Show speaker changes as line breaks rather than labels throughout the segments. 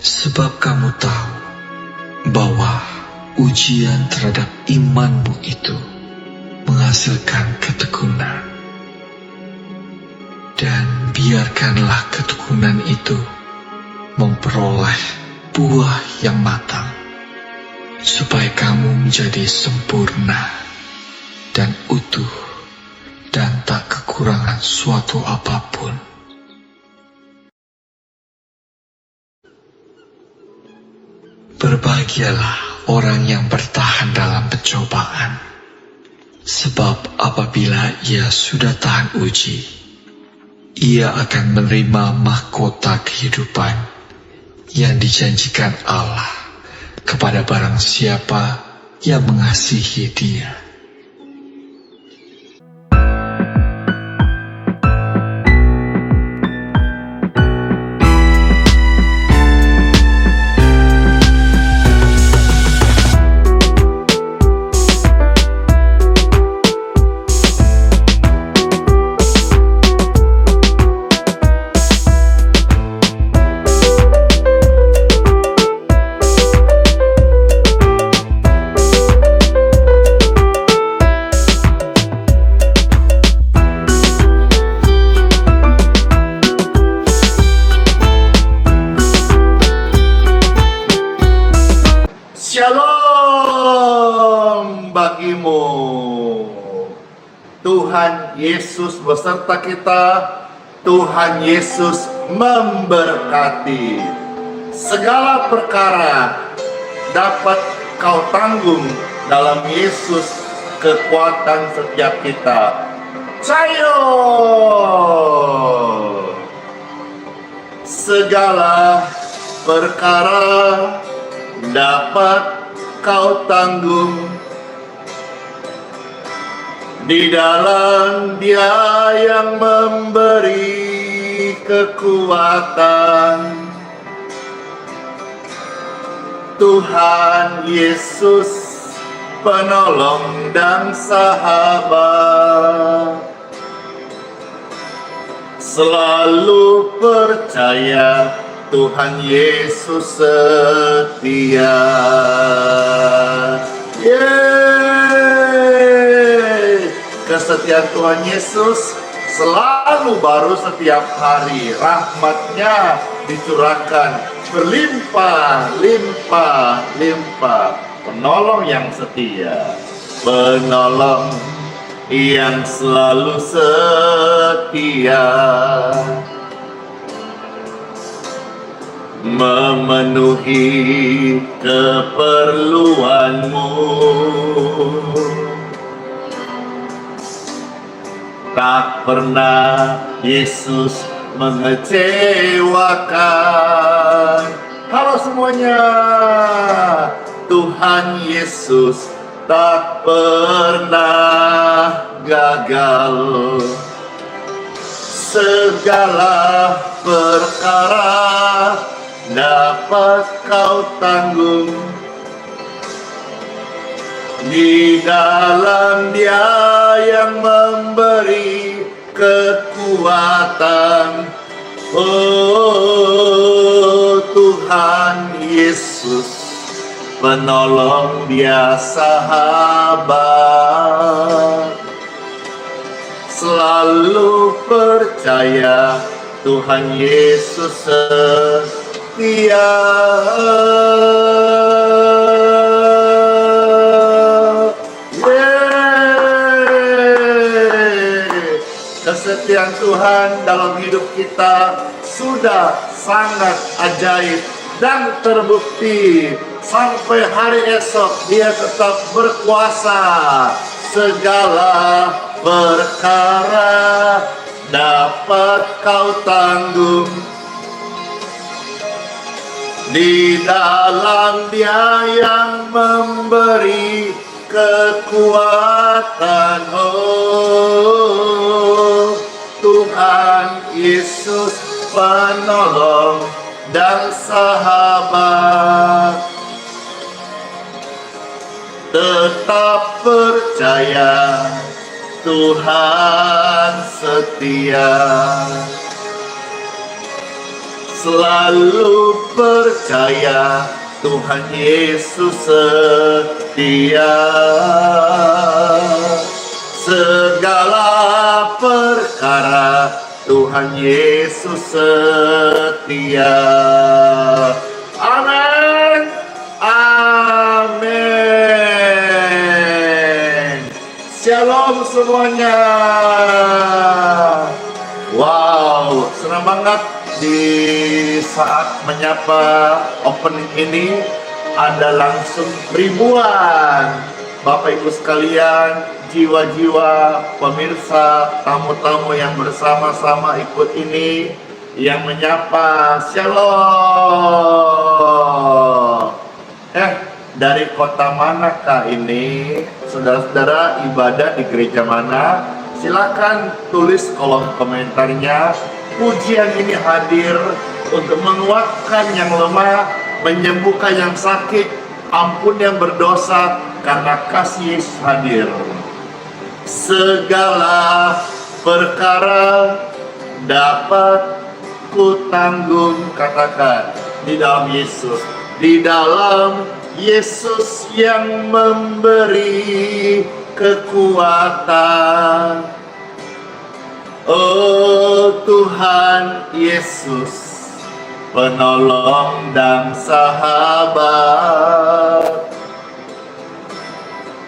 Sebab kamu tahu bahwa ujian terhadap imanmu itu menghasilkan ketekunan. Dan biarkanlah ketekunan itu memperoleh buah yang matang, supaya kamu menjadi sempurna dan utuh dan tak kekurangan suatu apapun. Berbahagialah orang yang bertahan dalam pencobaan, sebab apabila ia sudah tahan uji, ia akan menerima mahkota kehidupan yang dijanjikan Allah kepada barang siapa yang mengasihi Dia.
Shalom bagimu. Tuhan Yesus beserta kita. Tuhan Yesus memberkati. Segala perkara dapat kau tanggung dalam Yesus, kekuatan setiap kita. Sayo. Segala perkara dapat kau tanggung di dalam Dia yang memberi kekuatan. Tuhan Yesus, penolong dan sahabat. Selalu percaya Tuhan Yesus setia. Yeay! Kesetiaan Tuhan Yesus selalu baru setiap hari. Rahmat-Nya dicurahkan berlimpah, limpah, limpah. Penolong yang setia, penolong yang selalu setia, memenuhi keperluanmu. Tak pernah Yesus mengecewakan. Halo semuanya, Tuhan Yesus tak pernah gagal. Segala perkara dapat kau tanggung di dalam Dia yang memberi kekuatan. Oh Tuhan Yesus, penolong Dia sahabat. Selalu percaya Tuhan Yesus setia. Kesetiaan Tuhan dalam hidup kita sudah sangat ajaib dan terbukti. Sampai hari esok Dia tetap berkuasa. Segala perkara dapat kau tanggung di dalam Dia yang memberi kekuatan. Oh Tuhan Yesus, penolong dan sahabat. tetap percaya Tuhan setia. Selalu percaya Tuhan Yesus setia. Segala perkara Tuhan Yesus setia. Amin. Amin. Shalom semuanya. Wow, senang banget di saat menyapa opening ini ada langsung ribuan Bapak Ibu sekalian, jiwa-jiwa pemirsa, tamu-tamu yang bersama-sama ikut ini yang menyapa. Shalom. Dari kota manakah ini? Saudara-saudara ibadah di gereja mana? Silakan tulis kolom komentarnya. Pujian ini hadir untuk menguatkan yang lemah, menyembuhkan yang sakit, ampun yang berdosa, karena kasih Yesus hadir. Segala perkara dapat ku tanggung, katakan, di dalam Yesus. Di dalam Yesus yang memberi kekuatan. Oh Tuhan Yesus, penolong dan sahabat,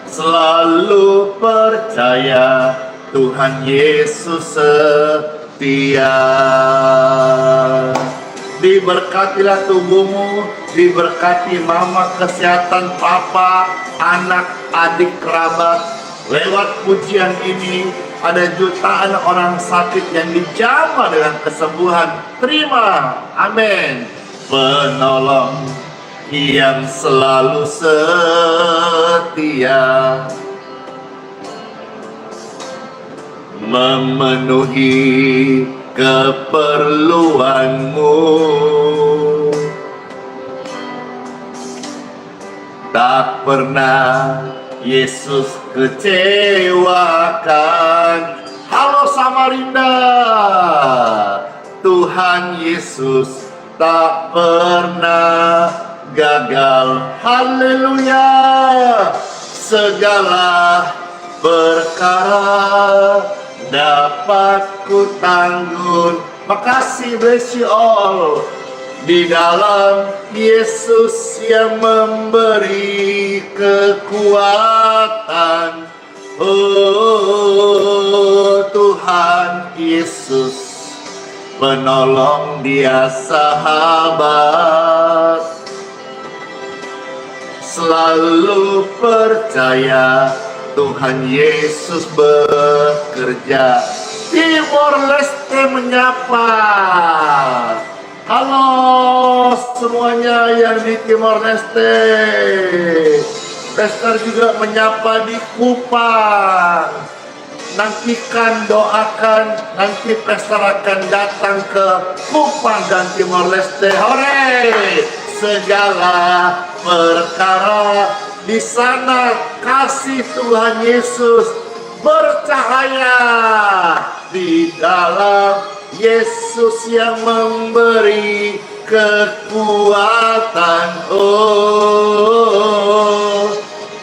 selalu percaya Tuhan Yesus setia. Diberkatilah tubuhmu, diberkati mama, kesehatan papa, anak, adik, kerabat. Lewat pujian ini ada jutaan orang sakit yang dijamah dengan kesembuhan. Terima, amin. Penolong yang selalu setia, memenuhi keperluanmu. Tak pernah Yesus kecewakan. Halo Samarinda, Tuhan Yesus tak pernah gagal. Haleluya. Segala perkara dapat ku tanggung. Makasih, bless you all. Di dalam Yesus yang memberi kekuatan. Oh Tuhan Yesus, penolong, Dia sahabat, selalu percaya Tuhan Yesus bekerja. Timor Leste menyapa. Halo semuanya yang di Timor Leste. Pastor juga menyapa di Kupang. Nantikan, doakan, nanti Pastor akan datang ke Kupang dan Timor Leste. Hore! Segala perkara di sana kasih Tuhan Yesus bercahaya. Di dalam Yesus yang memberi kekuatan. Oh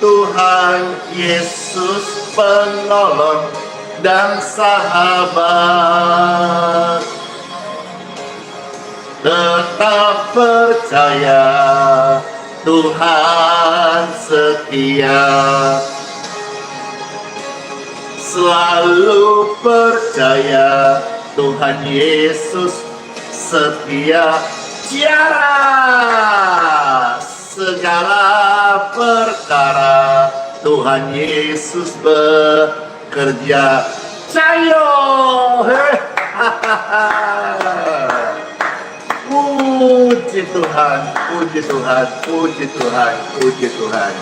Tuhan Yesus, penolong dan sahabat, tetap percaya Tuhan setia. Selalu percaya Tuhan Yesus setia. Tiara segala perkara Tuhan Yesus bekerja. Cayo. Puji Tuhan, puji Tuhan, puji Tuhan, puji Tuhan.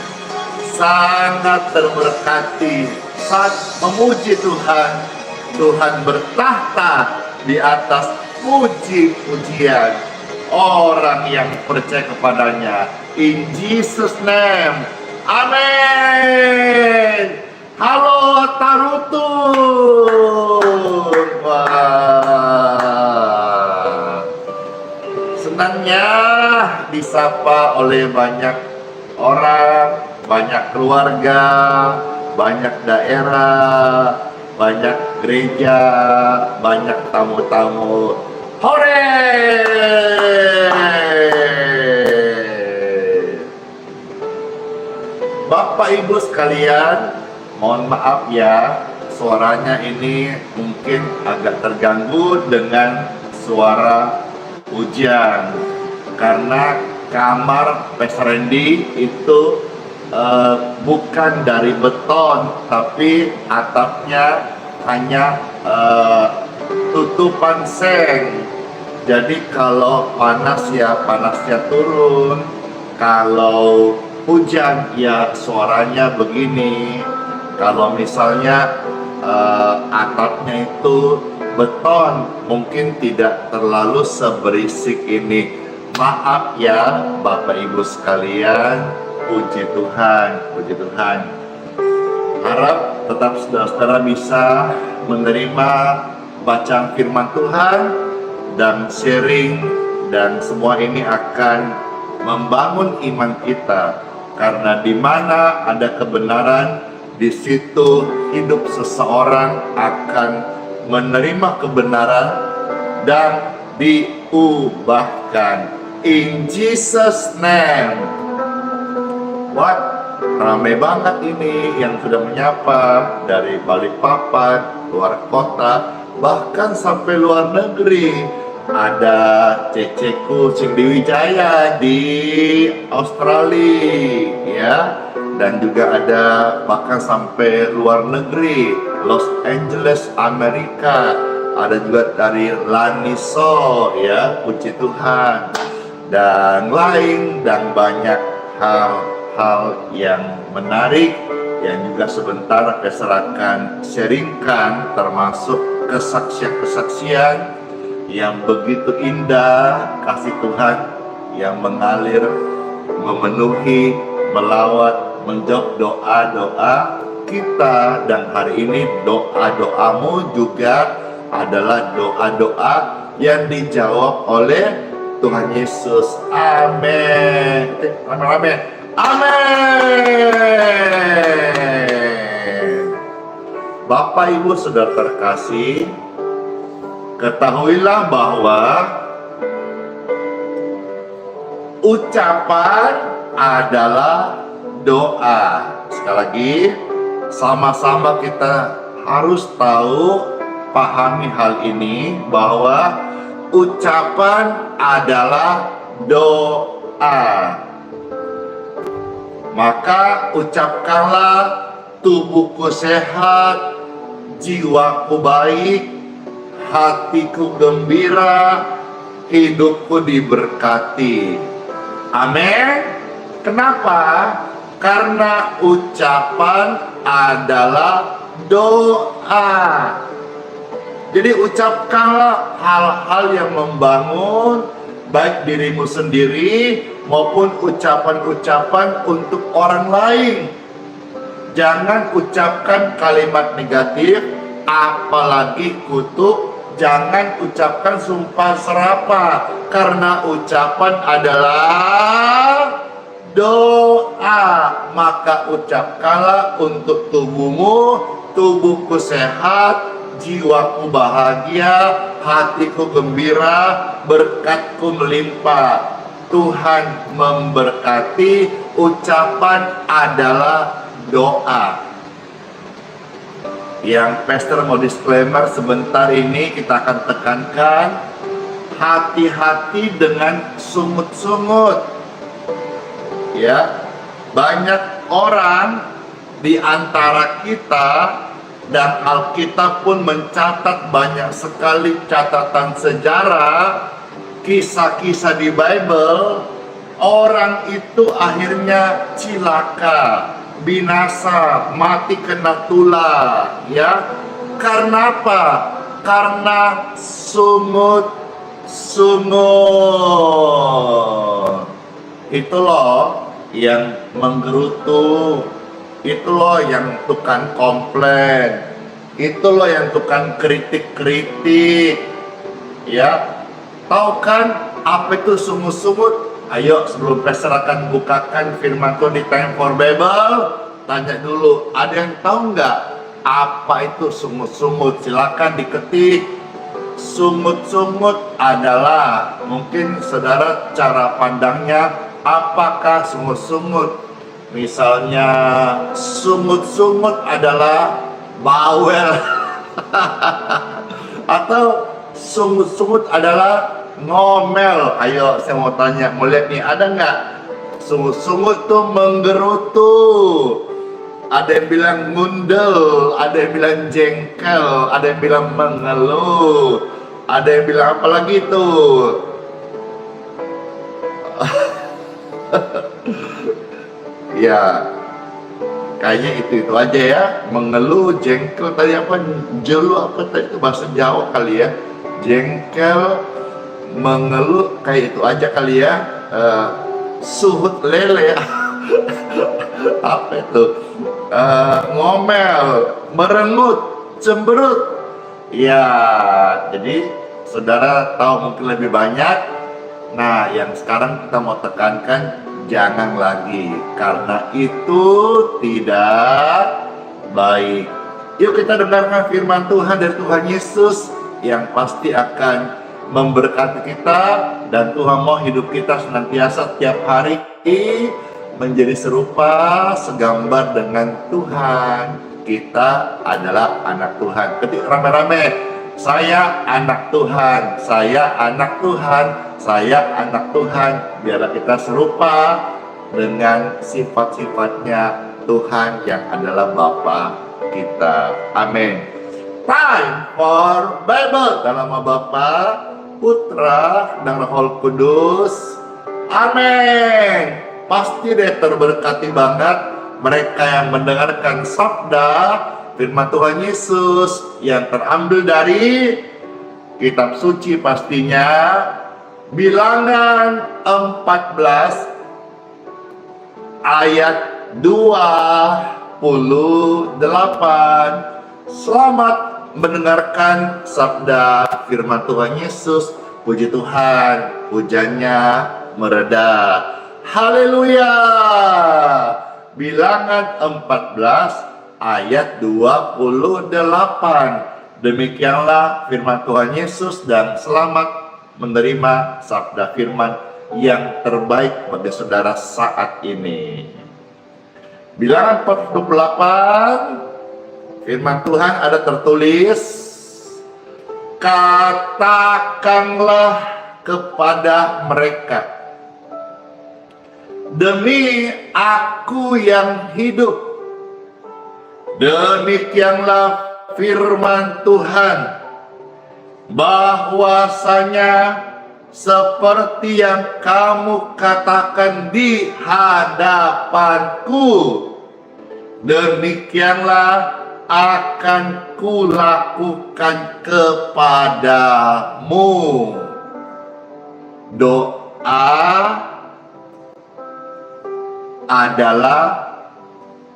Sangat terberkati saat memuji Tuhan. Tuhan bertahta di atas puji-pujian orang yang percaya kepadanya. In Jesus name, Amin. Halo Tarutun. Wah. Senangnya disapa oleh banyak orang, banyak keluarga, banyak daerah, banyak gereja, banyak tamu-tamu. Hore! Bapak Ibu sekalian, mohon maaf ya, suaranya ini mungkin agak terganggu dengan suara hujan karena kamar Pastor Randy itu bukan dari beton, tapi atapnya hanya tutupan seng. Jadi kalau panas ya panasnya turun, kalau hujan ya suaranya begini. Kalau misalnya atapnya itu beton, mungkin tidak terlalu seberisik ini. Maaf ya Bapak Ibu sekalian, puji Tuhan, puji Tuhan. Harap tetap saudara-saudara bisa menerima bacaan firman Tuhan dan sharing, dan semua ini akan membangun iman kita. Karena di mana ada kebenaran, di situ hidup seseorang akan menerima kebenaran dan diubahkan. In Jesus' name. What? Ramai banget ini yang sudah menyapa dari Balikpapan, luar kota, bahkan sampai luar negeri. Ada ceceku Cindy Wijaya di Australia, ya, dan juga ada bahkan sampai luar negeri, Los Angeles, Amerika. Ada juga dari Laniso, ya, puji Tuhan, dan lain dan banyak hal-hal yang menarik yang juga sebentar saya akan sharingkan, termasuk kesaksian-kesaksian yang begitu indah, kasih Tuhan yang mengalir, memenuhi, melawat, menjawab doa-doa kita. Dan hari ini doa-doamu juga adalah doa-doa yang dijawab oleh Tuhan Yesus. Amin. Amin. Amin. Bapak Ibu saudara terkasih, ketahuilah bahwa ucapan adalah doa. Sekali lagi, sama-sama kita harus tahu, pahami hal ini, bahwa ucapan adalah doa. Maka ucapkanlah, tubuhku sehat, jiwaku baik, hatiku gembira, hidupku diberkati. Amin. Kenapa? Karena ucapan adalah doa. Jadi ucapkanlah hal-hal yang membangun, baik dirimu sendiri maupun ucapan-ucapan untuk orang lain. Jangan ucapkan kalimat negatif, apalagi kutuk. Jangan ucapkan sumpah serapah, karena ucapan adalah doa. Maka ucapkanlah untuk tubuhmu, tubuhku sehat, jiwaku bahagia, hatiku gembira, berkatku melimpah. Tuhan memberkati. Ucapan adalah doa. Yang pastor mau disclaimer sebentar ini, kita akan tekankan, hati-hati dengan sungut-sungut. Ya, banyak orang di antara kita, dan Alkitab pun mencatat banyak sekali catatan sejarah, kisah-kisah di Bible, orang itu akhirnya cilaka, binasa, mati kena tulah, ya. Karena apa? Karena sungut-sungut. Itu loh, yang menggerutu, itu loh yang tukang komplain, itu loh yang tukang kritik-kritik, ya. Tahu kan apa itu sungut-sungut? Ayo sebelum pastor akan bukakan firman Tuhan di Time for Bible, tanya dulu, ada yang tahu nggak apa itu sungut-sungut? Silakan diketik. Sungut-sungut adalah, mungkin saudara cara pandangnya, apakah sungut-sungut? Misalnya sungut-sungut adalah bawel atau sungut-sungut adalah ngomel. Ayo saya mau tanya, mau lihat nih, ada nggak? Sungut-sungut tuh menggerutu, ada yang bilang ngundel, ada yang bilang jengkel, ada yang bilang mengeluh, ada yang bilang apa lagi tuh? Ya, kayaknya itu aja ya. Mengeluh, jengkel, tadi apa? Jelu apa tadi itu bahasa Jawa kali ya. Jengkel, mengeluh, kayak itu aja kali ya. Suhut lele. Apa itu? Ngomel, merengut, cemberut. Ya, jadi saudara tahu mungkin lebih banyak. Nah, yang sekarang kita mau tekankan, jangan lagi, karena itu tidak baik. Yuk kita dengarkan firman Tuhan dari Tuhan Yesus yang pasti akan memberkati kita, dan Tuhan mau hidup kita senantiasa setiap hari menjadi serupa segambar dengan Tuhan. Kita adalah anak Tuhan. Ketik rame-rame, saya anak Tuhan, saya anak Tuhan, saya anak Tuhan. Biarlah kita serupa dengan sifat-sifatnya Tuhan yang adalah Bapa kita. Amin. Time for Bible dalam nama Bapa, Putra, dan Roh Kudus. Amin. Pasti deh terberkati banget mereka yang mendengarkan sabda firman Tuhan Yesus yang terambil dari kitab suci, pastinya Bilangan 14 ayat 28. Selamat mendengarkan sabda firman Tuhan Yesus. Puji Tuhan, hujannya mereda. Haleluya. Bilangan 14 ayat 28. Demikianlah firman Tuhan Yesus, dan selamat menerima sabda firman yang terbaik bagi saudara saat ini. Bilangan 48, firman Tuhan ada tertulis, katakanlah kepada mereka, demi aku yang hidup, demikianlah firman Tuhan, bahwasanya seperti yang kamu katakan di hadapanku, demikianlah akan kulakukan kepadamu. Doa adalah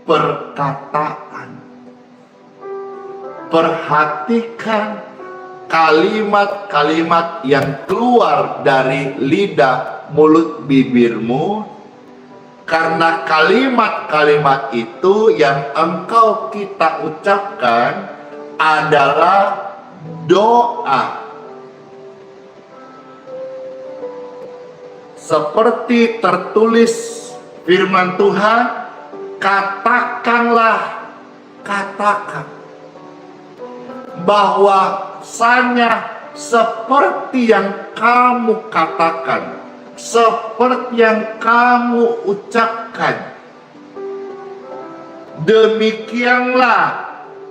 perkataan. Perhatikan kalimat-kalimat yang keluar dari lidah mulut bibirmu, karena kalimat-kalimat itu yang engkau kita ucapkan adalah doa. Seperti tertulis firman Tuhan, katakanlah, katakan, bahwasanya seperti yang kamu katakan, seperti yang kamu ucapkan, demikianlah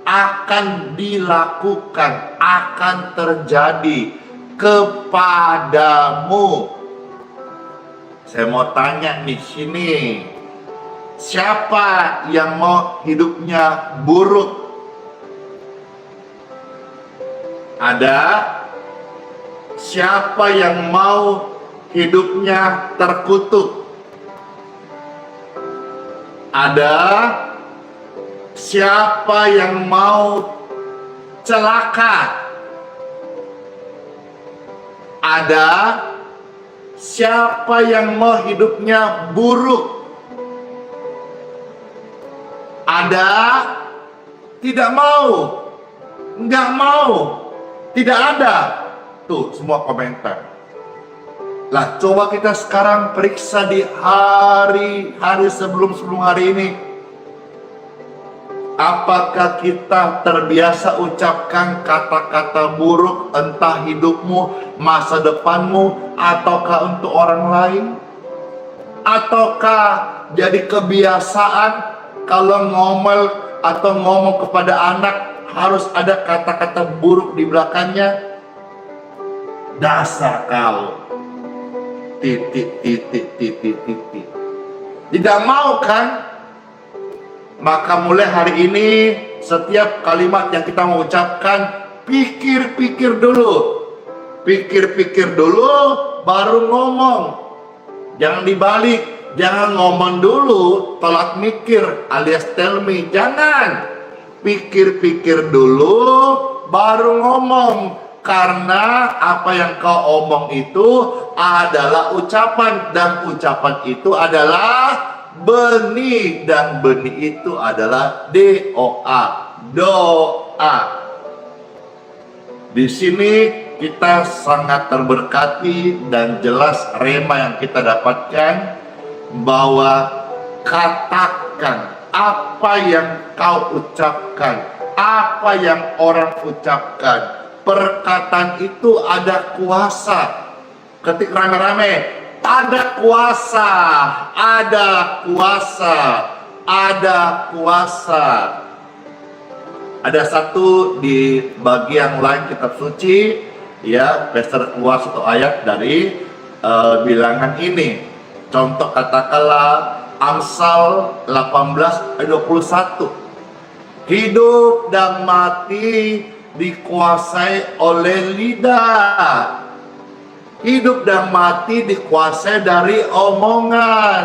akan dilakukan, akan terjadi kepadamu. Saya mau tanya di sini, siapa yang mau hidupnya buruk? Ada? Siapa yang mau hidupnya terkutuk? Ada siapa yang mau celaka? Ada siapa yang mau hidupnya buruk? Ada tidak mau, nggak mau, tidak ada. Tuh semua komentar. Lah coba kita sekarang periksa di hari-hari sebelum hari ini. Apakah kita terbiasa ucapkan kata-kata buruk entah hidupmu, masa depanmu, ataukah untuk orang lain? Ataukah jadi kebiasaan kalau ngomel atau ngomong kepada anak harus ada kata-kata buruk di belakangnya? Dasar kau. Titik. Tidak mau kan? Maka mulai hari ini setiap kalimat yang kita mau ucapkan, pikir-pikir dulu. Pikir-pikir dulu baru ngomong. Jangan dibalik, jangan ngomong dulu tolak mikir alias tell me. Jangan. Pikir-pikir dulu baru ngomong. Karena apa yang kau omong itu adalah ucapan, dan ucapan itu adalah benih, dan benih itu adalah doa. Di sini kita sangat terberkati dan jelas rema yang kita dapatkan bahwa katakan apa yang kau ucapkan, apa yang orang ucapkan. Perkataan itu ada kuasa. Ketik rame-rame, ada kuasa, ada kuasa, ada kuasa. Ada satu di bagian lain kitab suci, ya, Pastor keluar satu ayat dari bilangan ini. Contoh katakanlah Amsal 18 ayat 21. Hidup dan mati dikuasai oleh lidah. Hidup dan mati dikuasai dari omongan.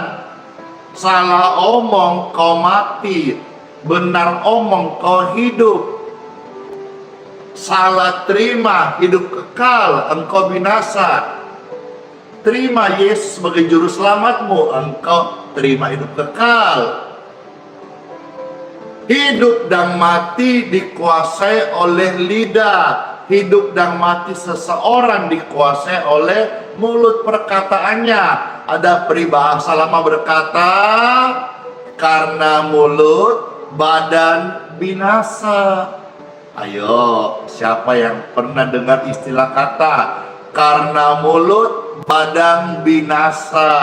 Salah omong kau mati, benar omong kau hidup. Salah terima hidup kekal, engkau binasa. Terima Yesus sebagai juru selamatmu, engkau terima hidup kekal. Hidup dan mati dikuasai oleh lidah. Hidup dan mati seseorang dikuasai oleh mulut, perkataannya. Ada peribahasa lama berkata, karena mulut badan binasa. Ayo, siapa yang pernah dengar istilah kata karena mulut badan binasa?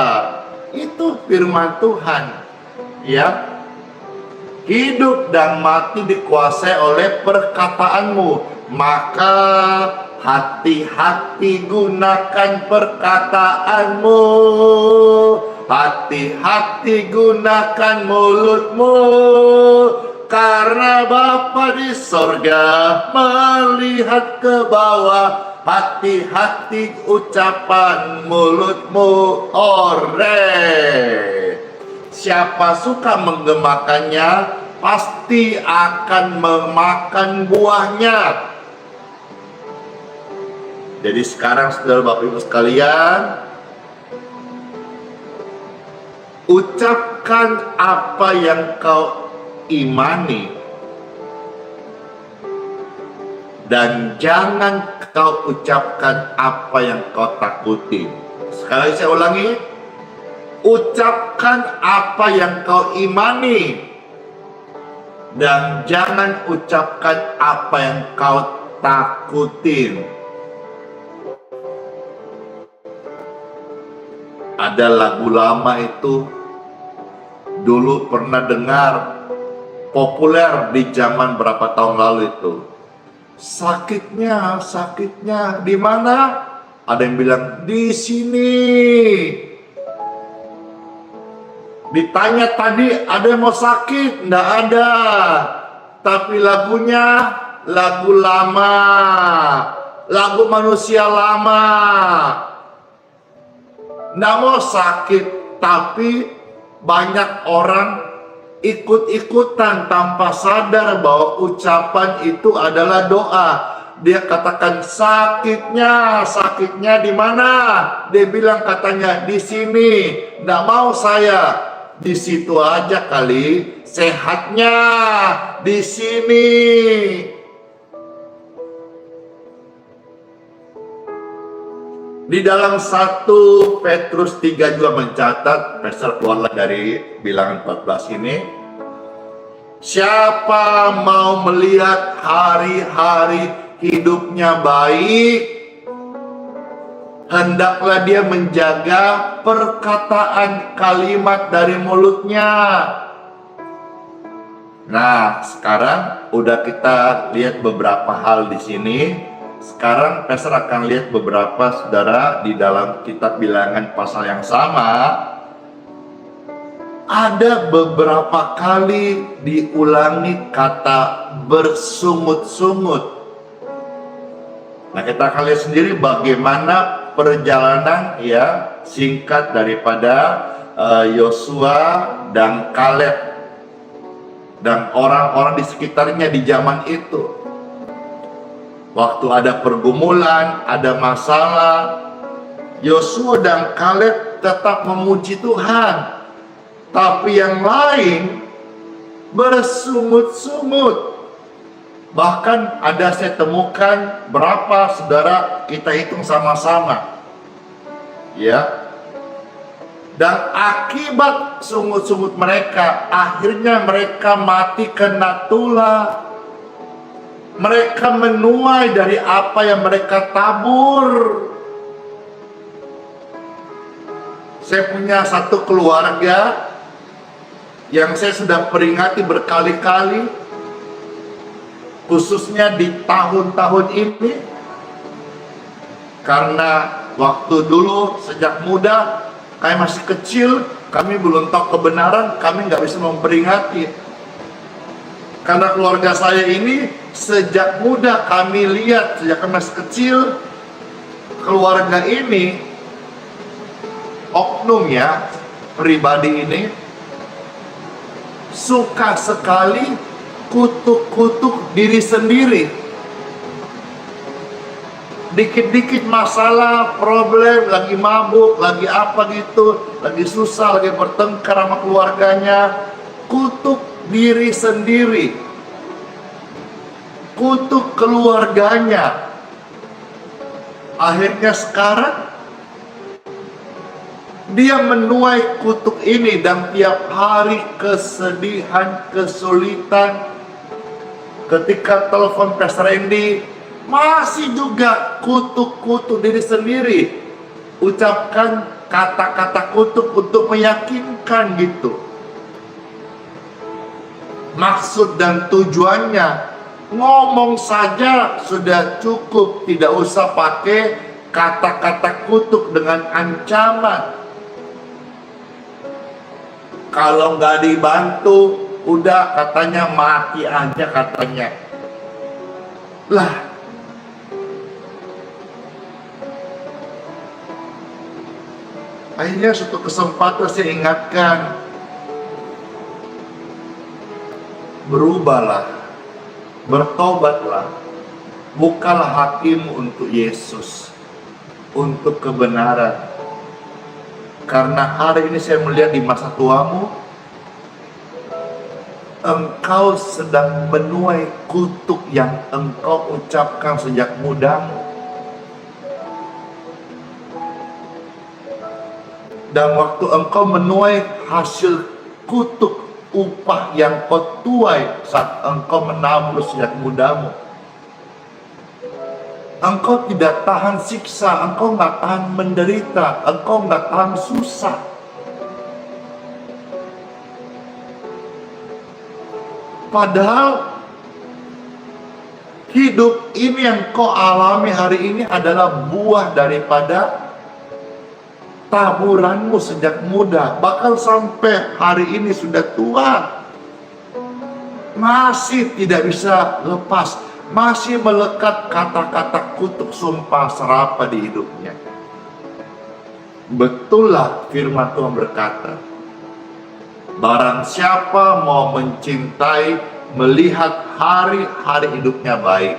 Itu firman Tuhan, ya. Hidup dan mati dikuasai oleh perkataanmu. Maka hati-hati gunakan perkataanmu. Hati-hati gunakan mulutmu. Karena Bapa di sorga melihat ke bawah. Hati-hati ucapan mulutmu. Ore. Siapa suka menggemakannya, pasti akan memakan buahnya. Jadi sekarang saudara Bapak Ibu sekalian, ucapkan apa yang kau imani, dan jangan kau ucapkan apa yang kau takuti. Sekali saya ulangi, ucapkan apa yang kau imani, dan jangan ucapkan apa yang kau takutin. Ada lagu lama itu, dulu pernah dengar, populer di zaman berapa tahun lalu itu. Sakitnya di mana? Ada yang bilang di sini. Ditanya tadi ada yang mau sakit? Nggak ada. Tapi lagunya lagu lama, lagu manusia lama. Nggak mau sakit, tapi banyak orang ikut-ikutan tanpa sadar bahwa ucapan itu adalah doa. Dia katakan sakitnya di mana? Dia bilang katanya di sini. Nggak mau saya. Di situ aja kali. Sehatnya di sini. Di dalam 1 Petrus 3 juga mencatat, Pastor keluarlah dari bilangan 14 ini. Siapa mau melihat hari-hari hidupnya baik, hendaklah dia menjaga perkataan kalimat dari mulutnya. Nah, sekarang udah kita lihat beberapa hal di sini. Sekarang Pastor akan lihat beberapa saudara di dalam kitab bilangan pasal yang sama. Ada beberapa kali diulangi kata bersungut-sungut. Nah, kita akan lihat sendiri bagaimana perjalanan ya singkat daripada Yosua dan Kaleb dan orang-orang di sekitarnya di zaman itu. Waktu ada pergumulan, ada masalah, Yosua dan Kaleb tetap memuji Tuhan. Tapi yang lain bersungut-sungut. Bahkan ada saya temukan berapa saudara, kita hitung sama-sama. Ya. Dan akibat sungut-sungut mereka, akhirnya mereka mati kena tulah. Mereka menuai dari apa yang mereka tabur. Saya punya satu keluarga yang saya sudah peringati berkali-kali, khususnya di tahun-tahun ini. Karena waktu dulu sejak muda, kami masih kecil, kami belum tahu kebenaran, kami nggak bisa memperingati. Karena keluarga saya ini sejak muda kami lihat, sejak kami masih kecil, keluarga ini, oknum ya, pribadi ini, suka sekali kutuk-kutuk diri sendiri. Dikit-dikit masalah, problem, lagi mabuk, lagi apa gitu, lagi susah, lagi bertengkar sama keluarganya, kutuk diri sendiri, kutuk keluarganya. Akhirnya sekarang dia menuai kutuk ini, dan tiap hari kesedihan, kesulitan. Ketika telepon Pastor Randy, masih juga kutuk-kutuk diri sendiri, ucapkan kata-kata kutuk untuk meyakinkan gitu. Maksud dan tujuannya, ngomong saja sudah cukup, tidak usah pakai kata-kata kutuk dengan ancaman. Kalau nggak dibantu, udah katanya mati aja katanya. Lah, akhirnya suatu kesempatan saya ingatkan, berubahlah, bertobatlah, bukalah hatimu untuk Yesus, untuk kebenaran. Karena hari ini saya melihat di masa tuamu, engkau sedang menuai kutuk yang engkau ucapkan sejak mudamu. Dan waktu engkau menuai hasil kutuk, upah yang kau tuai saat engkau menabur sejak mudamu, engkau tidak tahan siksa, engkau nggak tahan menderita, engkau nggak tahan susah. Padahal hidup ini yang kau alami hari ini adalah buah daripada taburanmu sejak muda. Bahkan sampai hari ini sudah tua, masih tidak bisa lepas, masih melekat kata-kata kutuk, sumpah serapah di hidupnya. Betullah firman Tuhan berkata, Barang siapa mau mencintai, melihat hari-hari hidupnya baik,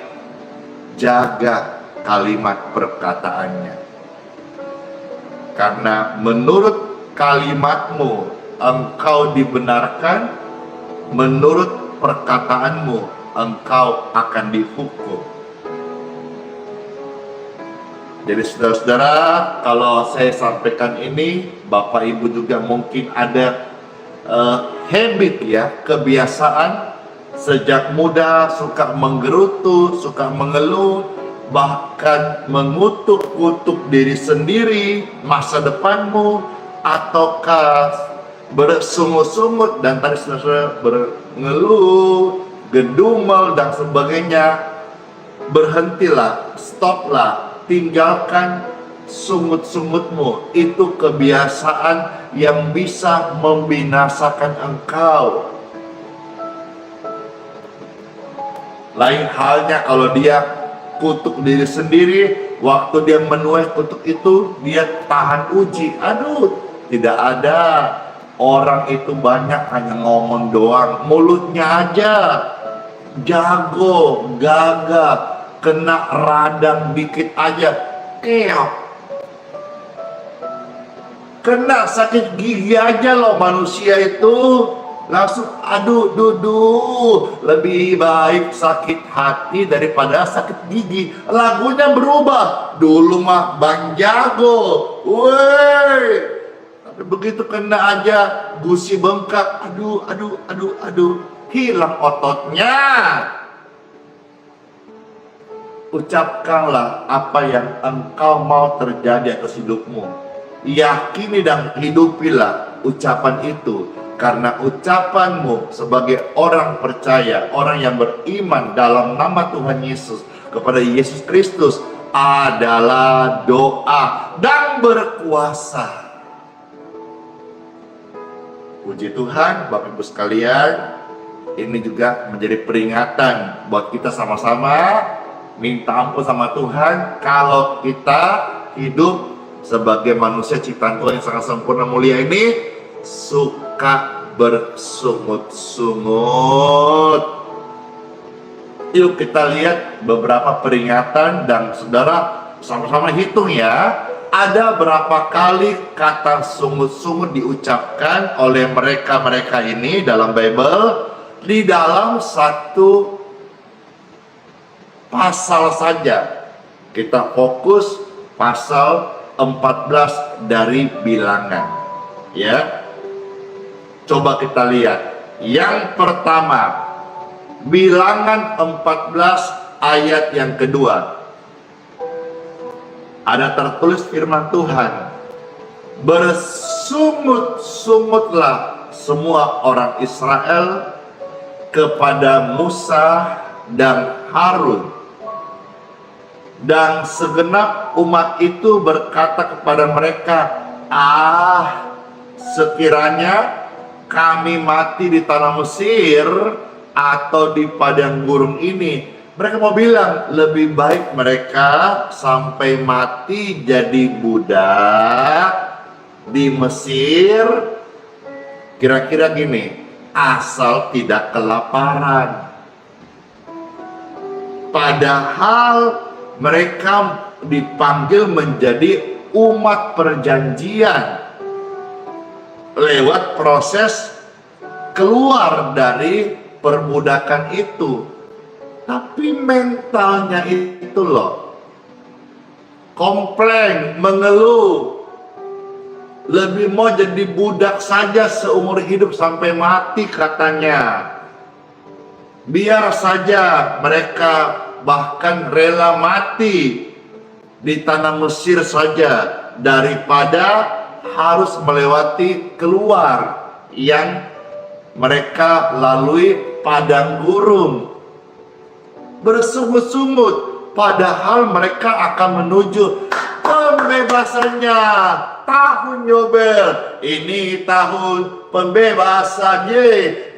jaga kalimat perkataannya. Karena menurut kalimatmu engkau dibenarkan, menurut perkataanmu engkau akan dihukum. Jadi saudara-saudara, kalau saya sampaikan ini, Bapak Ibu juga mungkin ada habit ya, kebiasaan sejak muda suka menggerutu, suka mengeluh, bahkan mengutuk-kutuk diri sendiri, masa depanmu, ataukah bersungut-sungut dan tadi saudara mengeluh, gedumel dan sebagainya. Berhentilah, stoplah, tinggalkan sungut-sungutmu. Itu kebiasaan yang bisa membinasakan engkau. Lain halnya kalau dia kutuk diri sendiri, waktu dia menuai kutuk itu, dia tahan uji. Aduh, tidak ada. Orang itu banyak hanya ngomong doang, mulutnya aja jago, gagah, kena radang dikit aja, keok. Kena sakit gigi aja loh manusia itu, langsung aduh duduh. Lebih baik sakit hati daripada sakit gigi. Lagunya berubah, dulu mah Bang Jago, woi, tapi begitu kena aja gusi bengkak, aduh, hilang ototnya. Ucapkanlah apa yang engkau mau terjadi atas hidupmu. Yakini dan hidupilah ucapan itu, karena ucapanmu sebagai orang percaya, orang yang beriman dalam nama Tuhan Yesus kepada Yesus Kristus adalah doa dan berkuasa. Puji Tuhan, Bapak Ibu sekalian, ini juga menjadi peringatan buat kita sama-sama minta ampun sama Tuhan kalau kita hidup sebagai manusia ciptaan Tuhan yang sangat sempurna mulia ini suka bersungut-sungut. Yuk kita lihat beberapa peringatan dan saudara sama-sama hitung ya. Ada berapa kali kata sungut-sungut diucapkan oleh mereka-mereka ini dalam Bible? Di dalam satu pasal saja. Kita fokus pasal 14 dari Bilangan. Ya. Coba kita lihat. Yang pertama, Bilangan 14 ayat yang kedua. Ada tertulis firman Tuhan, bersungut-sungutlah semua orang Israel kepada Musa dan Harun, dan segenap umat itu berkata kepada mereka, sekiranya kami mati di tanah Mesir atau di padang gurun ini. Mereka mau bilang, lebih baik mereka sampai mati jadi budak di Mesir. Kira-kira gini, asal tidak kelaparan. Padahal mereka dipanggil menjadi umat perjanjian lewat proses keluar dari perbudakan itu. Tapi mentalnya itu loh, komplain, mengeluh, lebih mau jadi budak saja seumur hidup sampai mati katanya. Biar saja mereka bahkan rela mati di tanah Mesir saja daripada harus melewati keluar yang mereka lalui padang gurun. Bersungut-sungut, padahal mereka akan menuju pembebasannya, tahun Yobel. Ini tahun pembebasan,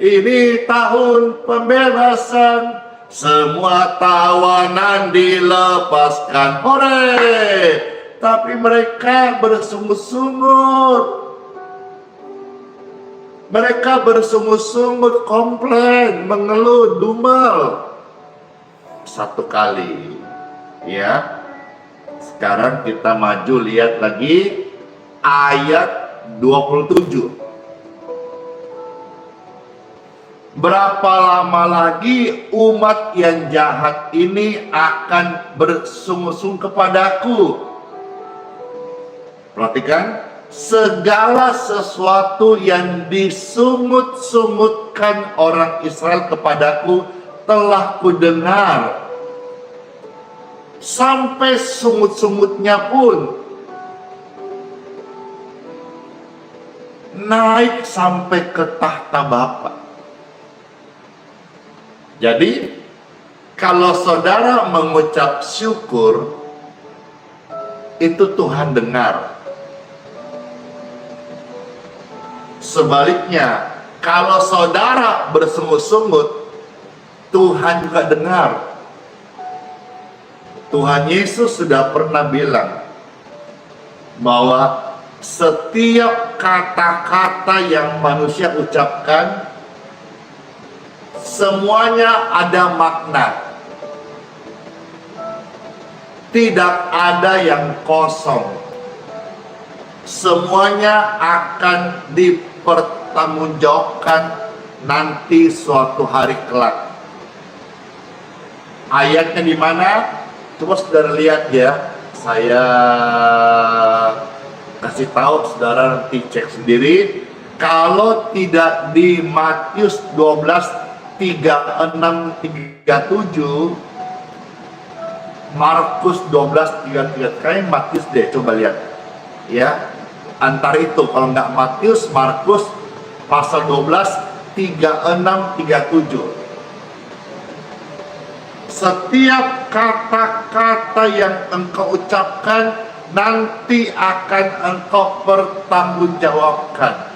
ini tahun pembebasan. Semua tawanan dilepaskan, hore. Tapi mereka bersungut-sungut. Mereka bersungut-sungut, komplain, mengeluh, dumel. Satu kali, ya. Sekarang kita maju lihat lagi ayat 27. Berapa lama lagi umat yang jahat ini akan bersungut-sungut kepadaku? Perhatikan, segala sesuatu yang disungut-sungutkan orang Israel kepadaku telah kudengar. Sampai sungut-sungutnya pun naik sampai ke tahta Bapa. Jadi, kalau saudara mengucap syukur, itu Tuhan dengar. Sebaliknya, kalau saudara bersungut-sungut, Tuhan juga dengar. Tuhan Yesus sudah pernah bilang bahwa setiap kata-kata yang manusia ucapkan, semuanya ada makna. Tidak ada yang kosong. Semuanya akan dipertanggungjawabkan nanti suatu hari kelak. Ayatnya di mana? Coba saudara lihat ya. Saya kasih tahu saudara, nanti cek sendiri. Kalau tidak di Matius 12 36-37, Markus 12-33, kayak Matius deh, coba lihat ya, antar itu. Kalau nggak Matius, Markus pasal 12 36-37. Setiap kata-kata yang engkau ucapkan nanti akan engkau pertanggungjawabkan.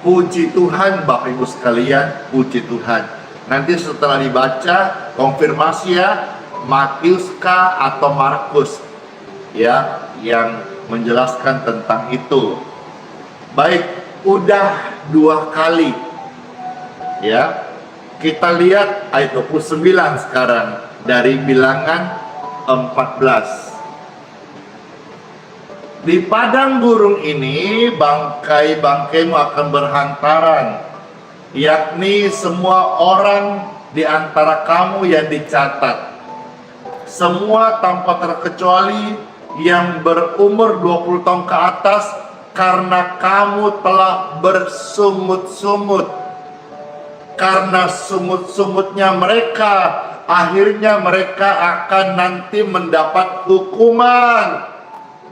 Puji Tuhan Bapak Ibu sekalian, puji Tuhan. Nanti setelah dibaca, konfirmasi ya, Matius kah atau Markus ya, yang menjelaskan tentang itu. Baik, udah 2 kali ya. Kita lihat ayat 29 sekarang dari Bilangan 14. Di padang gurun ini bangkai-bangkaimu akan berhantaran, yakni semua orang di antara kamu yang dicatat, semua tanpa terkecuali yang berumur 20 tahun ke atas, karena kamu telah bersungut-sungut. Karena sungut-sungutnya mereka, akhirnya mereka akan nanti mendapat hukuman.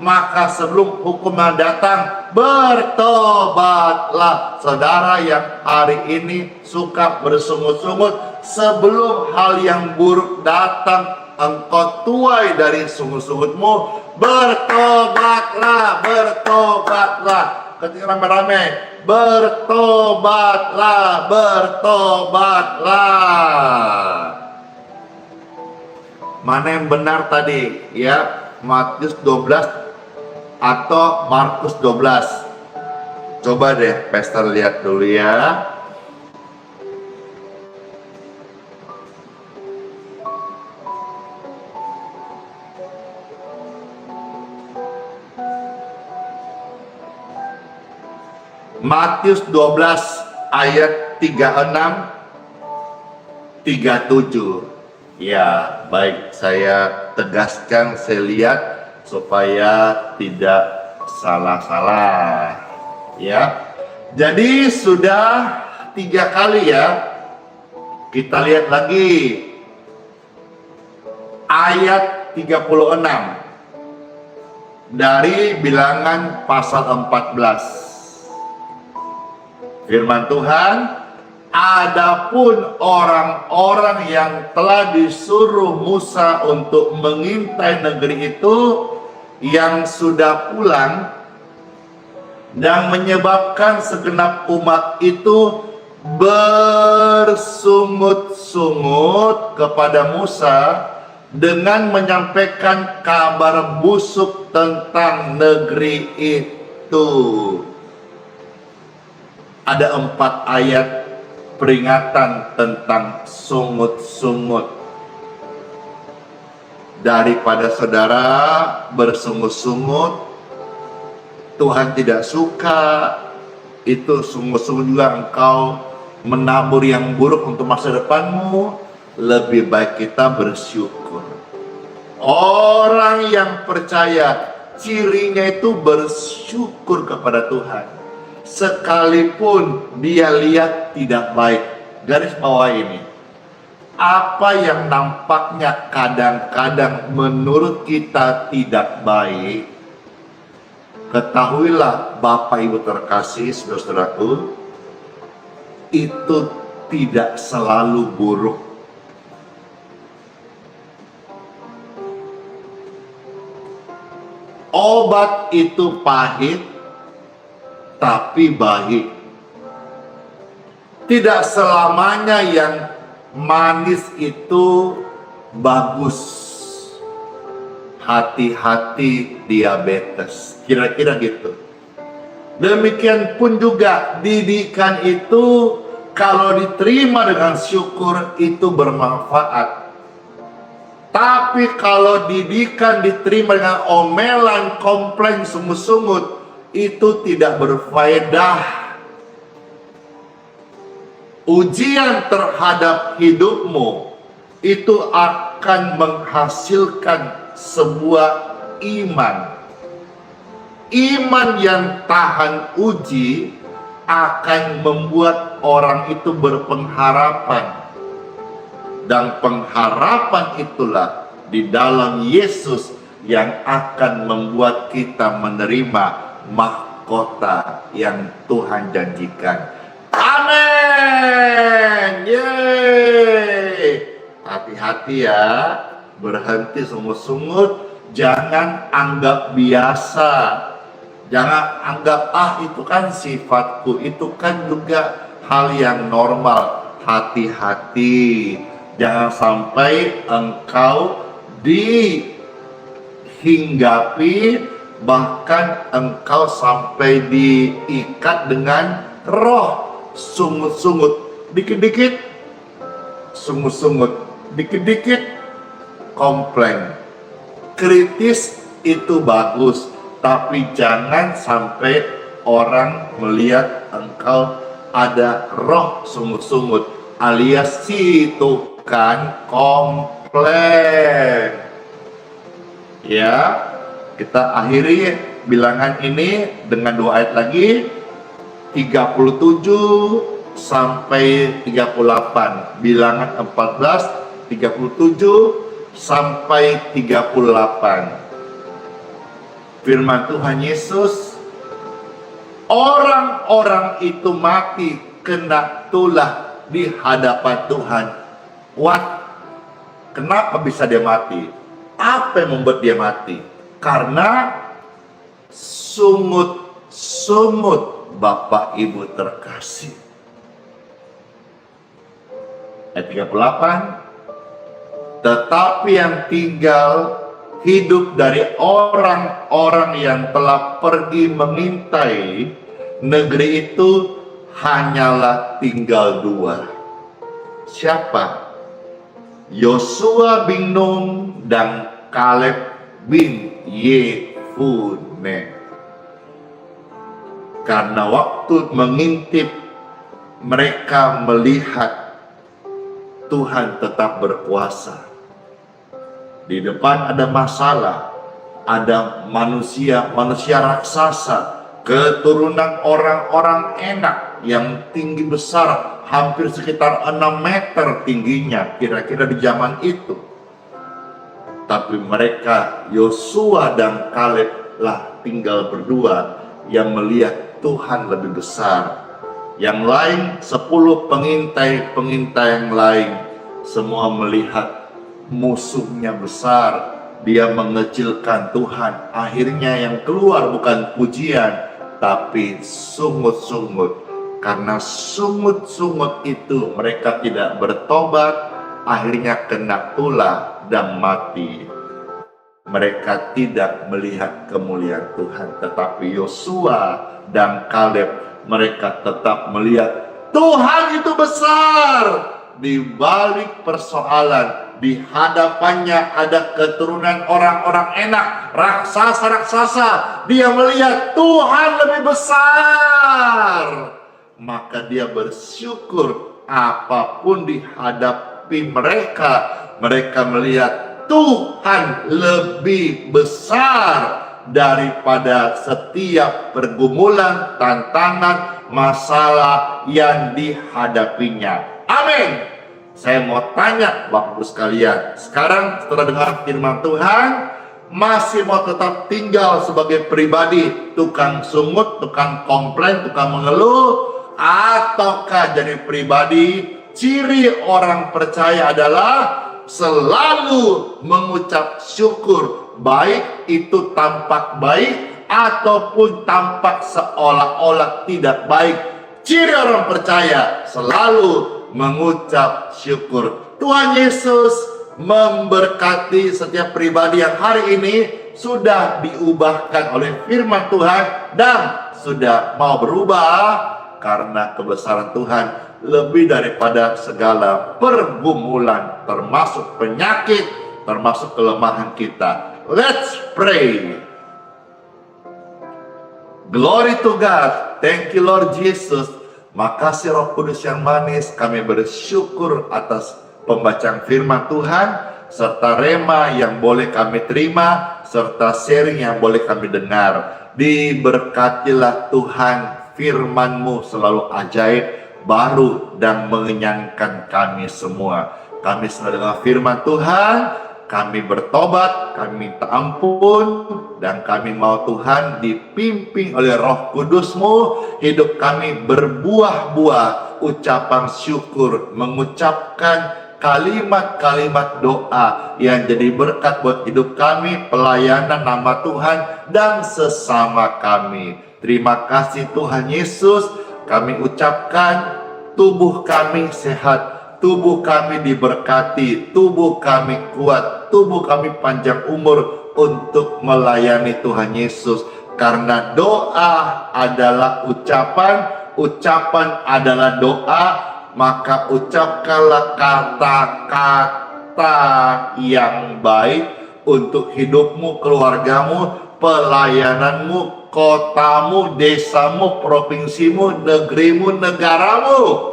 Maka sebelum hukuman datang, bertobatlah. Saudara yang hari ini suka bersungut-sungut, sebelum hal yang buruk datang, engkau tuai dari sungut-sungutmu, bertobatlah, bertobatlah. Ketika rame-rame, bertobatlah, bertobatlah. Mana yang benar tadi ya? Matius 12 atau Markus 12? Coba deh Pastor lihat dulu ya. Matius 12 ayat 36-37. Ya, baik, saya tegaskan, saya lihat supaya tidak salah-salah ya. Jadi sudah 3 kali ya. Kita lihat lagi ayat 36 dari Bilangan pasal 14. Firman Tuhan, adapun orang-orang yang telah disuruh Musa untuk mengintai negeri itu, yang sudah pulang dan menyebabkan segenap umat itu bersungut-sungut kepada Musa dengan menyampaikan kabar busuk tentang negeri itu. ada 4 ayat peringatan tentang sungut-sungut. Daripada saudara bersungut-sungut, Tuhan tidak suka. Itu sungut-sungut juga engkau menabur yang buruk untuk masa depanmu. Lebih baik kita bersyukur. Orang yang percaya, cirinya itu bersyukur kepada Tuhan. Sekalipun dia lihat tidak baik. Garis bawah ini. Apa yang nampaknya kadang-kadang menurut kita tidak baik, ketahuilah Bapak Ibu terkasih, saudaraku, itu tidak selalu buruk. Obat itu pahit, tapi baik. Tidak selamanya yang manis itu bagus. Hati-hati diabetes, kira-kira gitu. Demikian pun juga didikan itu kalau diterima dengan syukur itu bermanfaat. Tapi kalau didikan diterima dengan omelan, komplain, sungut-sungut, itu tidak berfaedah. Ujian terhadap hidupmu itu akan menghasilkan sebuah iman. Iman yang tahan uji akan membuat orang itu berpengharapan. Dan pengharapan itulah di dalam Yesus yang akan membuat kita menerima mahkota yang Tuhan janjikan. Amin. Yeay. Hati-hati ya, berhenti sungut-sungut, jangan anggap biasa. Jangan anggap itu kan sifatku, itu kan juga hal yang normal. Hati-hati, jangan sampai engkau dihinggapi, bahkan engkau sampai diikat dengan roh sungut-sungut. Dikit-dikit sungut-sungut, dikit-dikit komplain. Kritis itu bagus, tapi jangan sampai orang melihat engkau ada roh sungut-sungut, alias itu kan komplain. Ya, kita akhiri bilangan ini dengan 2 ayat lagi, 37 sampai 38. Bilangan 14, 37 sampai 38. Firman Tuhan Yesus, orang-orang itu mati kena tulah di hadapan Tuhan. What? Kenapa bisa dia mati? Apa yang membuat dia mati? Karena sungut-sungut, Bapak Ibu terkasih. Ayat 38, tetapi yang tinggal hidup dari orang-orang yang telah pergi mengintai negeri itu hanyalah tinggal 2. Siapa? Yosua bin Nun dan Kaleb bin Yefune. Karena waktu mengintip mereka melihat Tuhan tetap berkuasa. Di depan ada masalah, ada manusia raksasa, keturunan orang-orang enak yang tinggi besar, hampir sekitar 6 meter tingginya kira-kira di zaman itu. Tapi mereka, Yosua dan Kaleb lah tinggal berdua yang melihat Tuhan lebih besar. Yang lain 10 pengintai yang lain semua melihat musuhnya besar. Dia mengecilkan Tuhan. Akhirnya yang keluar bukan pujian, tapi sungut-sungut. Karena sungut-sungut itu mereka tidak bertobat, akhirnya kena tulah dan mati. Mereka tidak melihat kemuliaan Tuhan, tetapi Yosua dan Kaleb mereka tetap melihat Tuhan itu besar. Di balik persoalan, di hadapannya ada keturunan orang-orang enak, raksasa-raksasa. Dia melihat Tuhan lebih besar. Maka dia bersyukur apapun dihadapi mereka. Mereka melihat Tuhan lebih besar daripada setiap pergumulan, tantangan, masalah yang dihadapinya. Amin. Saya mau tanya Bapak Ibu sekalian, sekarang setelah dengar firman Tuhan, masih mau tetap tinggal sebagai pribadi tukang sungut, tukang komplain, tukang mengeluh, ataukah jadi pribadi ciri orang percaya adalah selalu mengucap syukur, baik itu tampak baik ataupun tampak seolah-olah tidak baik. Ciri orang percaya selalu mengucap syukur. Tuhan Yesus memberkati setiap pribadi yang hari ini sudah diubahkan oleh firman Tuhan dan sudah mau berubah karena kebesaran Tuhan lebih daripada segala pergumulan, termasuk penyakit, termasuk kelemahan kita. Let's pray. Glory to God. Thank you Lord Jesus. Makasih Roh Kudus yang manis, kami bersyukur atas pembacaan firman Tuhan, serta rema yang boleh kami terima, serta sharing yang boleh kami dengar. Diberkatilah Tuhan, firman-Mu selalu ajaib, baru dan mengenyangkan kami semua. Kami sedang dengar firman Tuhan, kami bertobat, kami minta ampun, dan kami mau Tuhan dipimpin oleh Roh Kudus-Mu, hidup kami berbuah-buah ucapan syukur, mengucapkan kalimat-kalimat doa yang jadi berkat buat hidup kami, pelayanan nama Tuhan, dan sesama kami. Terima kasih Tuhan Yesus, kami ucapkan tubuh kami sehat, tubuh kami diberkati, tubuh kami kuat, tubuh kami panjang umur untuk melayani Tuhan Yesus. Karena doa adalah ucapan, ucapan adalah doa, maka ucapkanlah kata-kata yang baik untuk hidupmu, keluargamu, pelayananmu, kotamu, desamu, provinsimu, negerimu, negaramu.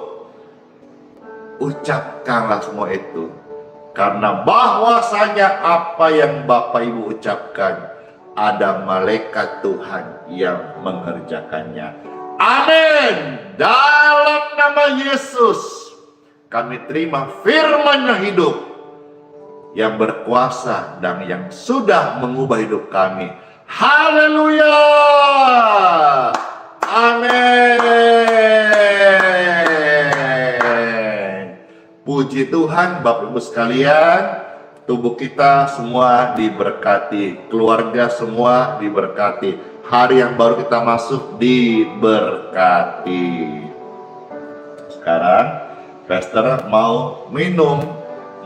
Ucapkanlah semua itu, karena bahwasanya apa yang Bapak Ibu ucapkan ada malaikat Tuhan yang mengerjakannya. Amin. Dalam nama Yesus kami terima firman yang hidup, yang berkuasa dan yang sudah mengubah hidup kami. Haleluya. Amin. Puji Tuhan Bapak Ibu sekalian, tubuh kita semua diberkati, keluarga semua diberkati, hari yang baru kita masuk diberkati. Sekarang Pastor mau minum,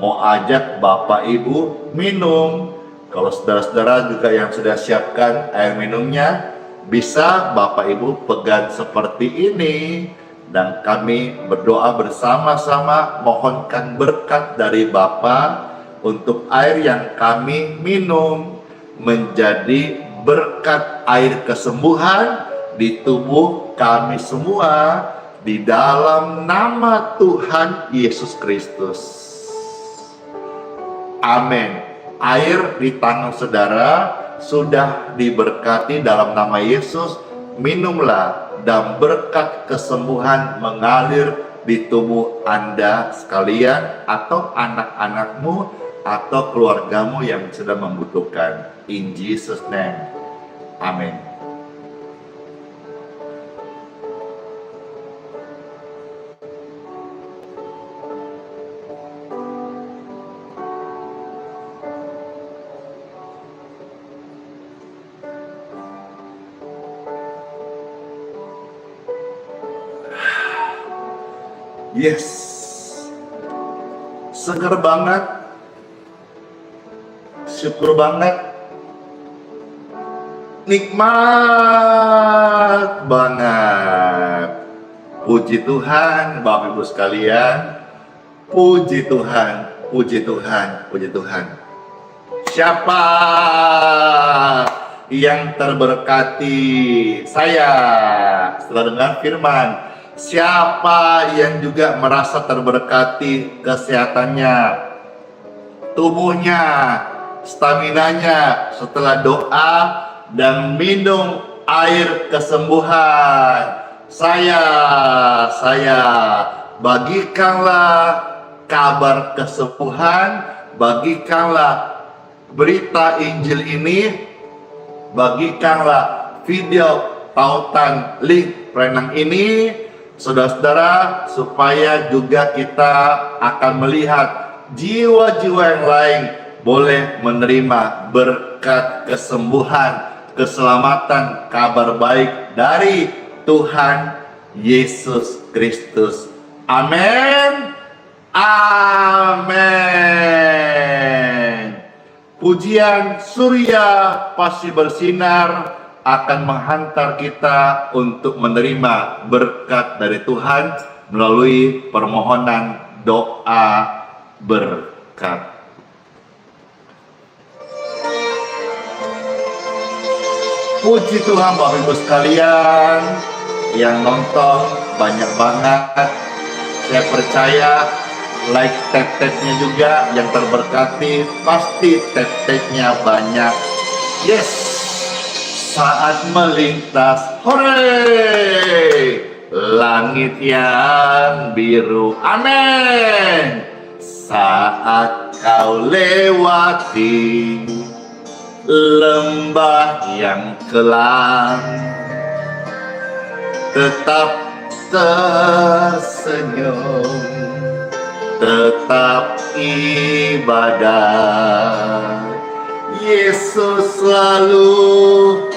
mau ajak Bapak Ibu minum. Kalau saudara-saudara juga yang sudah siapkan air minumnya, bisa Bapak Ibu pegang seperti ini. Dan kami berdoa bersama-sama mohonkan berkat dari Bapa untuk air yang kami minum menjadi berkat air kesembuhan di tubuh kami semua di dalam nama Tuhan Yesus Kristus. Amin. Air di tangan saudara sudah diberkati dalam nama Yesus. Minumlah dan berkat kesembuhan mengalir di tubuh Anda sekalian atau anak-anakmu atau keluargamu yang sedang membutuhkan. In Jesus name. Amin. Yes, seger banget, syukur banget, nikmat banget. Puji Tuhan, Bapak Ibu sekalian. Puji Tuhan, puji Tuhan, puji Tuhan. Siapa yang terberkati? Saya. Setelah dengar firman, siapa yang juga merasa terberkati kesehatannya, tubuhnya, staminanya setelah doa dan minum air kesembuhan? Saya bagikanlah kabar kesembuhan, bagikanlah berita Injil ini, bagikanlah video tautan link renang ini, saudara-saudara, supaya juga kita akan melihat jiwa-jiwa yang lain boleh menerima berkat kesembuhan, keselamatan, kabar baik dari Tuhan Yesus Kristus. Amin. Amin. Pujian Surya Pasti Bersinar akan menghantar kita untuk menerima berkat dari Tuhan melalui permohonan doa berkat. Puji Tuhan Bapak Ibu sekalian, yang nonton banyak banget. Saya percaya like tab-tabnya juga yang terberkati, pasti tab-tabnya banyak. Yes, saat melintas, hore, langit yang biru, amin. Saat kau lewati lembah yang kelam, tetap tersenyum, tetap ibadah. Yesus selalu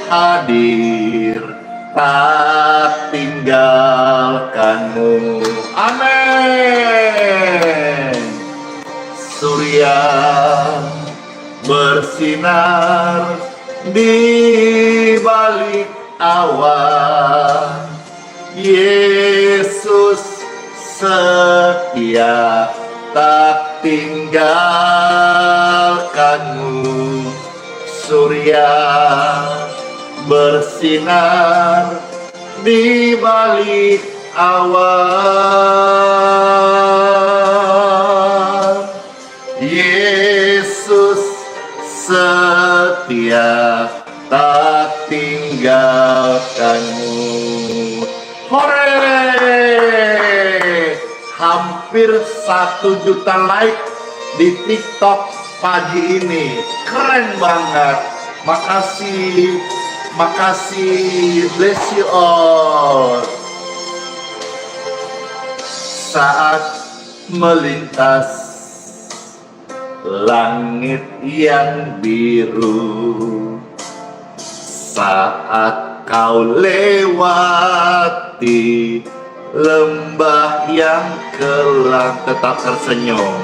hadir, tak tinggalkanmu. Amin. Surya bersinar di balik awan. Yesus setia, tak tinggalkanmu. Surya bersinar di balik awan. Yesus setia, tak tinggalkanmu. Hore! Hampir 1 juta like di TikTok pagi ini. Keren banget. Makasih, bless you all. Saat melintas langit yang biru, saat kau lewati lembah yang kelam, tetap tersenyum,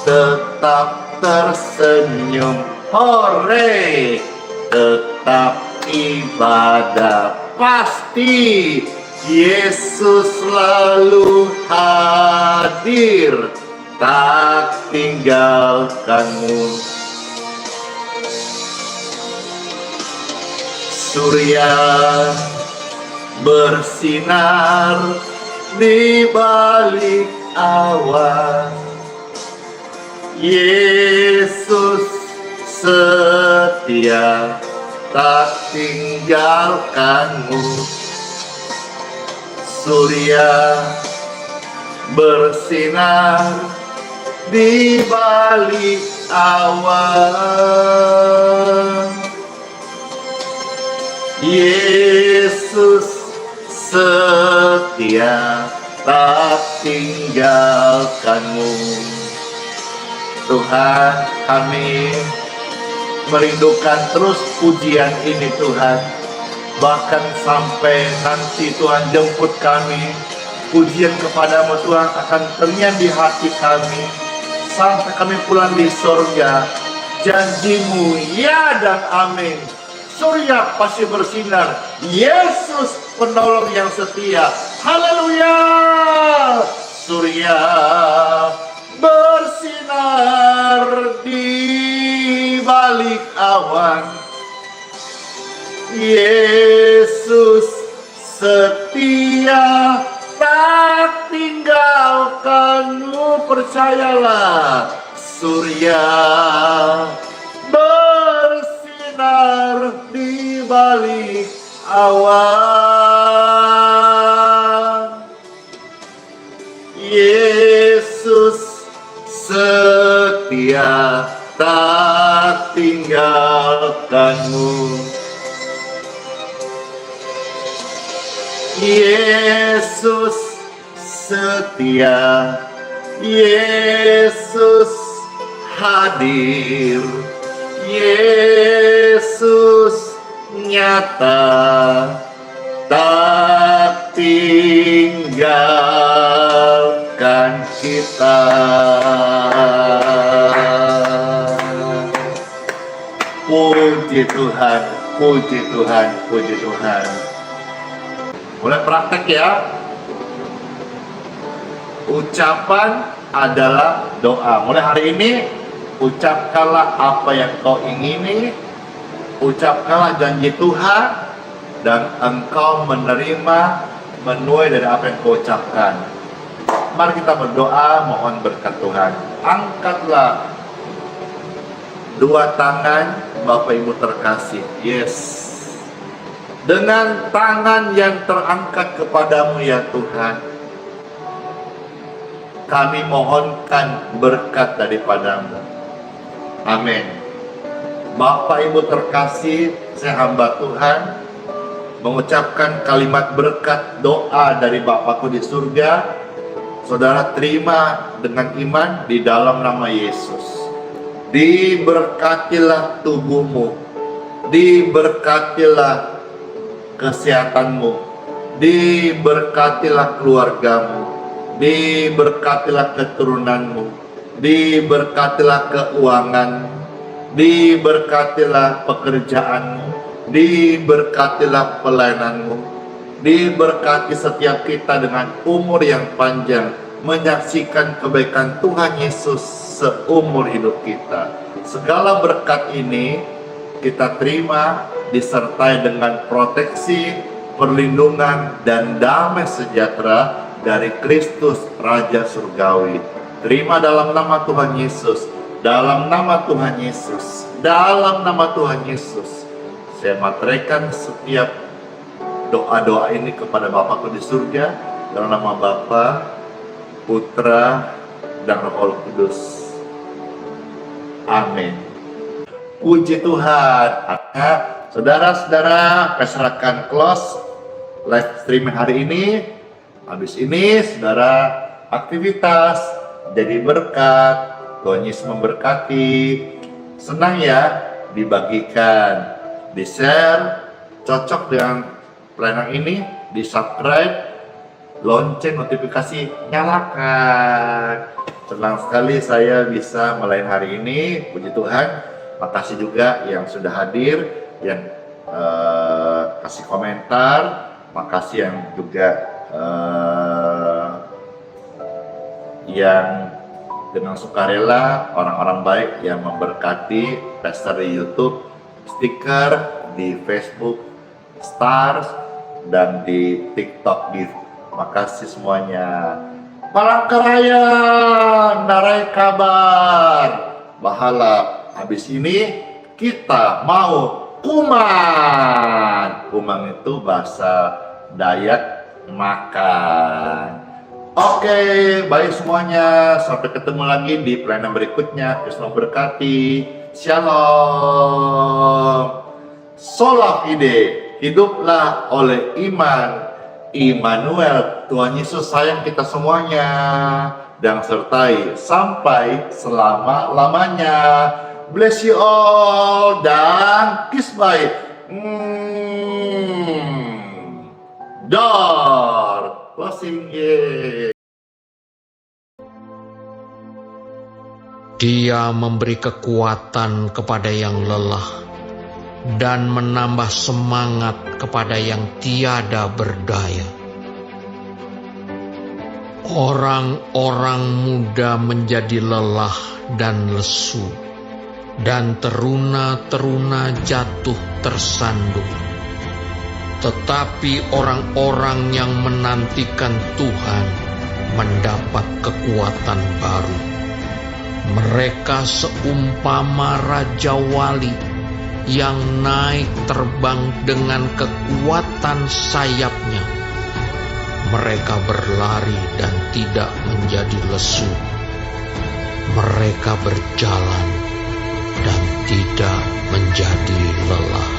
tetap tersenyum, hore, tetap ibadah, pasti Yesus selalu hadir, tak tinggalkanmu. Surya bersinar di balik awan. Yesus setia, tak tinggalkanmu. Surya bersinar di balik awan. Yesus setia, tak tinggalkanmu. Tuhan, kami merindukan terus pujian ini Tuhan. Bahkan sampai nanti Tuhan jemput kami, pujian kepadamu Tuhan akan terngiang di hati kami. Sampai kami pulang di surga, janjimu ya dan amin. Surya pasti bersinar, Yesus penolong yang setia, Haleluya. Surya bersinar di balik awan. Yesus setia, tak tinggalkanmu, percayalah. Surya bersinar di balik awan. Yesus setia, tak tinggalkanmu. Yesus setia, Yesus hadir, Yesus nyata, tak tinggalkan kita. Puji Tuhan, puji Tuhan, puji Tuhan. Mulai praktek ya. Ucapan adalah doa. Mulai hari ini, ucapkanlah apa yang kau ingini, ucapkanlah janji Tuhan, dan engkau menerima menuai dari apa yang kau ucapkan. Mari kita berdoa, mohon berkat Tuhan. Angkatlah dua tangan Bapak Ibu terkasih. Yes. Dengan tangan yang terangkat kepadamu ya Tuhan, kami mohonkan berkat daripadamu. Amin. Bapak Ibu terkasih, saya hamba Tuhan, mengucapkan kalimat berkat doa dari Bapakku di surga. Saudara terima dengan iman di dalam nama Yesus. Diberkatilah tubuhmu, diberkatilah kesehatanmu, diberkatilah keluargamu, diberkatilah keturunanmu, diberkatilah keuanganmu, diberkatilah pekerjaanmu, diberkatilah pelayananmu, diberkati setiap kita dengan umur yang panjang, menyaksikan kebaikan Tuhan Yesus seumur hidup kita. Segala berkat ini kita terima disertai dengan proteksi, perlindungan, dan damai sejahtera dari Kristus Raja Surgawi. Terima dalam nama Tuhan Yesus, dalam nama Tuhan Yesus, dalam nama Tuhan Yesus. Saya materaikan setiap doa-doa ini kepada Bapakku di surga, dalam nama Bapa, Putra, dan Roh Kudus. Amin. Puji Tuhan. Saudara-saudara, persilakan close live streaming hari ini. Habis ini, saudara aktivitas, jadi berkat, Tuhan Yesus memberkati. Senang ya, dibagikan, di-share, cocok dengan pelayanan ini, di-subscribe, lonceng notifikasi nyalakan. Senang sekali saya bisa melayani hari ini, puji Tuhan. Makasih juga yang sudah hadir, yang kasih komentar, makasih yang juga yang dengan sukarela, orang-orang baik yang memberkati pastor di YouTube, stiker di Facebook, stars, dan di TikTok gitu. Makasih semuanya. Palangkaraya, narai kabar, bahalap. Habis ini kita mau kuman. Kuman itu bahasa Dayak makan. Oke, baik semuanya. Sampai ketemu lagi di pelayanan berikutnya. Kristus memberkati. Shalom. Sola fide. Hiduplah oleh iman. Immanuel, Tuhan Yesus sayang kita semuanya dan sertai sampai selama-lamanya. Bless you all dan kiss bye. Door closing.
Dia memberi kekuatan kepada yang lelah dan menambah semangat kepada yang tiada berdaya. Orang-orang muda menjadi lelah dan lesu, dan teruna-teruna jatuh tersandung. Tetapi orang-orang yang menantikan Tuhan mendapat kekuatan baru. Mereka seumpama Raja Wali yang naik terbang dengan kekuatan sayapnya. Mereka berlari dan tidak menjadi lesu. Mereka berjalan dan tidak menjadi lelah.